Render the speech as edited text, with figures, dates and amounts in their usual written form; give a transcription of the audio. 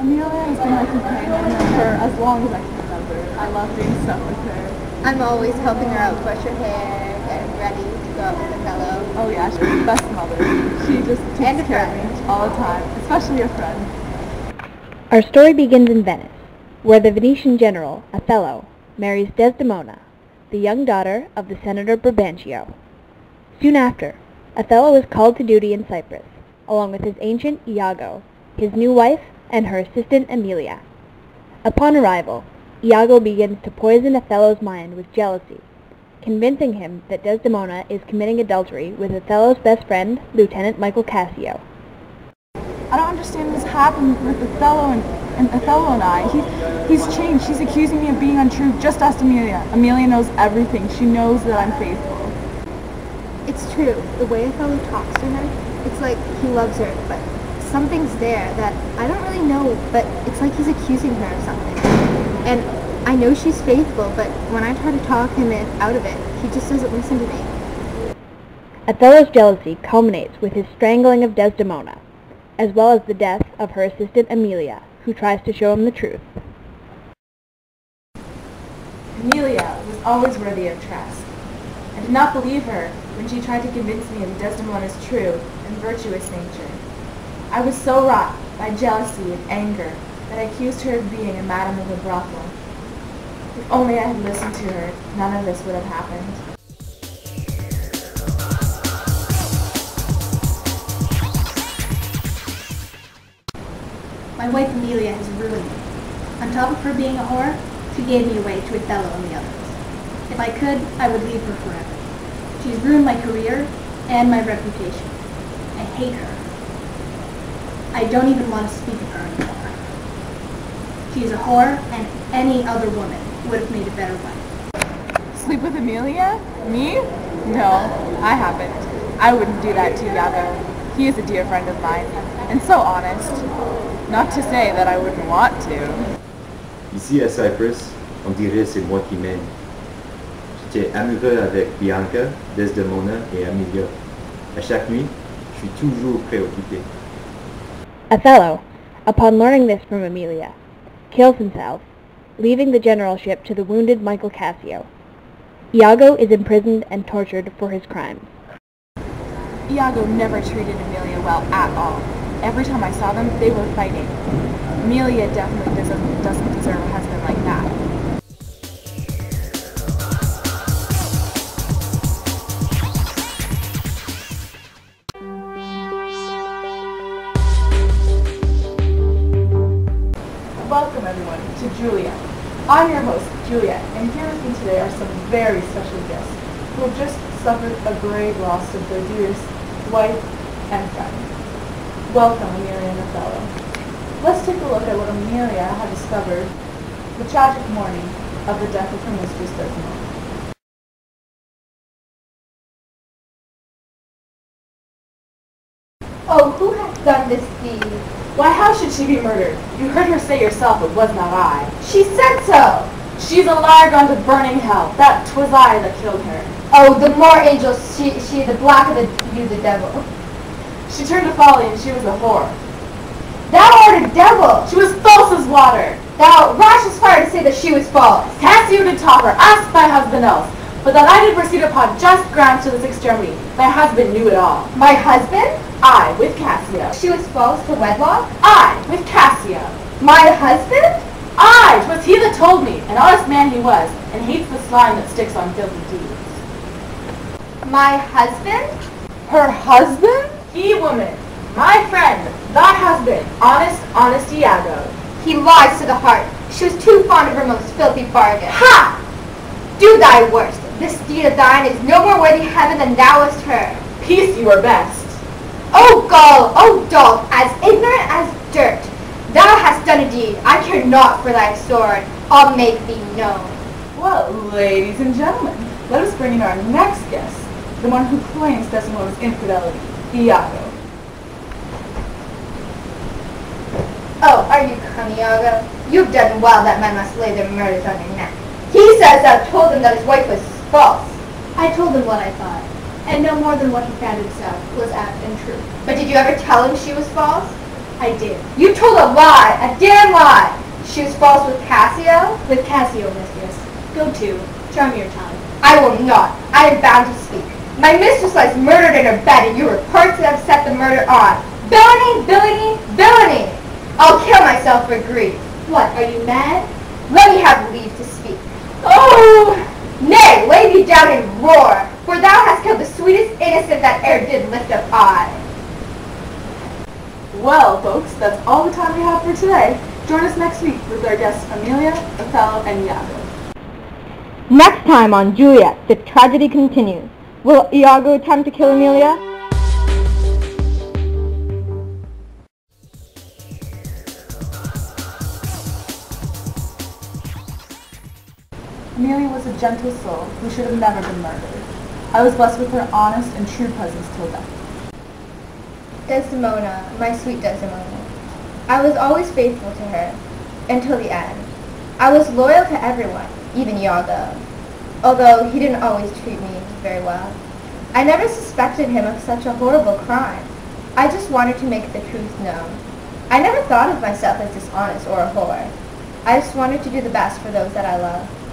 Emelia has been my companion for as long as I can remember. I love doing stuff with her. I'm always helping her out brush her hair, getting ready to go out with Othello. Oh yeah, she's the best mother. She just takes care of me all the time, especially a friend. Our story begins in Venice, where the Venetian general, Othello, marries Desdemona, the young daughter of the Senator Brabantio. Soon after, Othello is called to duty in Cyprus, along with his ancient Iago, his new wife, and her assistant Emelia. Upon arrival, Iago begins to poison Othello's mind with jealousy, convincing him that Desdemona is committing adultery with Othello's best friend, Lieutenant Michael Cassio. I don't understand what's happened with Othello and I. He's changed. He's accusing me of being untrue, just as Emelia. Emelia knows everything. She knows that I'm faithful. It's true. The way Othello talks to her, it's like he loves her, but something's there that I don't really know, but it's like he's accusing her of something. And I know she's faithful, but when I try to talk him out of it, he just doesn't listen to me. Othello's jealousy culminates with his strangling of Desdemona, as well as the death of her assistant Emelia, who tries to show him the truth. Emelia was always worthy of trust. I did not believe her when she tried to convince me of Desdemona's true and virtuous nature. I was so wrought by jealousy and anger that I accused her of being a madam of a brothel. If only I had listened to her, none of this would have happened. My wife Emelia has ruined me. On top of her being a whore, she gave me away to Othello and the others. If I could, I would leave her forever. She's ruined my career and my reputation. I hate her. I don't even want to speak of her anymore. She's a whore, and any other woman would have made a better wife. Sleep with Emelia? Me? No, I haven't. I wouldn't do that to Iago. He is a dear friend of mine, and so honest. Not to say that I wouldn't want to. Ici à Cyprus, on dirait c'est moi qui mène. J'étais amoureux avec Bianca, Desdemona et Emelia. À chaque nuit, je suis toujours préoccupé. Othello, upon learning this from Emelia, kills himself, leaving the generalship to the wounded Michael Cassio. Iago is imprisoned and tortured for his crimes. Iago never treated Emelia well at all. Every time I saw them, they were fighting. Emelia definitely doesn't deserve a husband like that. Welcome everyone to Juliet. I'm your host, Juliet, and here with me today are some very special guests who have just suffered a grave loss of their dearest wife and friend. Welcome, Emelia and Othello. Let's take a look at what Emelia had discovered the tragic morning of the death of her mistress Desdemona. Oh, who hath done this deed? Why, how should she be murdered? You heard her say yourself it was not I. She said so! She's a liar gone to burning hell. That 'twas I that killed her. Oh, the more angels she the blacker you the devil. She turned to folly and she was a whore. Thou art a devil! She was false as water. Thou rash as fire to say that she was false. Cassio did top her, ask thy husband else. But that I did proceed upon just grounds to this extremity. Thy husband knew it all. My husband? I, with Cassio. She was false to wedlock? I, with Cassio. My husband? I, 'twas he that told me, an honest man he was, and hates the slime that sticks on filthy deeds. My husband? Her husband? He, woman, my friend, thy husband, honest Iago. He lies to the heart. She was too fond of her most filthy bargain. Ha! Do thy worst. This deed of thine is no more worthy heaven than thou wast her. Peace you are best. O gull, O dog, as ignorant as dirt. Thou hast done a deed. I care not for thy sword. I'll make thee known. Well, ladies and gentlemen, let us bring in our next guest, the one who claims Desdemona's infidelity, Iago. Oh, are you come, Iago? You've done well that men must lay their murders on your neck. He says thou told him that his wife was false. I told him what I thought, and no more than what he found himself was apt and true. But did you ever tell him she was false? I did. You told a lie, a damn lie. She was false with Cassio? With Cassio, mistress. Go to. Charm your tongue. I will not. I am bound to speak. My mistress lies murdered in her bed, and you reports that have set the murder on. Villainy, villainy, villainy! I'll kill myself for grief. What, are you mad? Let me have leave to speak. Oh! Nay, lay thee down and roar, for thou hast killed the sweetest innocent that e'er did lift up eye. Well, folks, that's all the time we have for today. Join us next week with our guests Emelia, Othello, and Iago. Next time on Juliet, the tragedy continues. Will Iago attempt to kill Emelia? Emelia was a gentle soul who should have never been murdered. I was blessed with her honest and true presence till death. Desdemona, my sweet Desdemona. I was always faithful to her, until the end. I was loyal to everyone, even Iago, although he didn't always treat me very well. I never suspected him of such a horrible crime. I just wanted to make the truth known. I never thought of myself as dishonest or a whore. I just wanted to do the best for those that I love.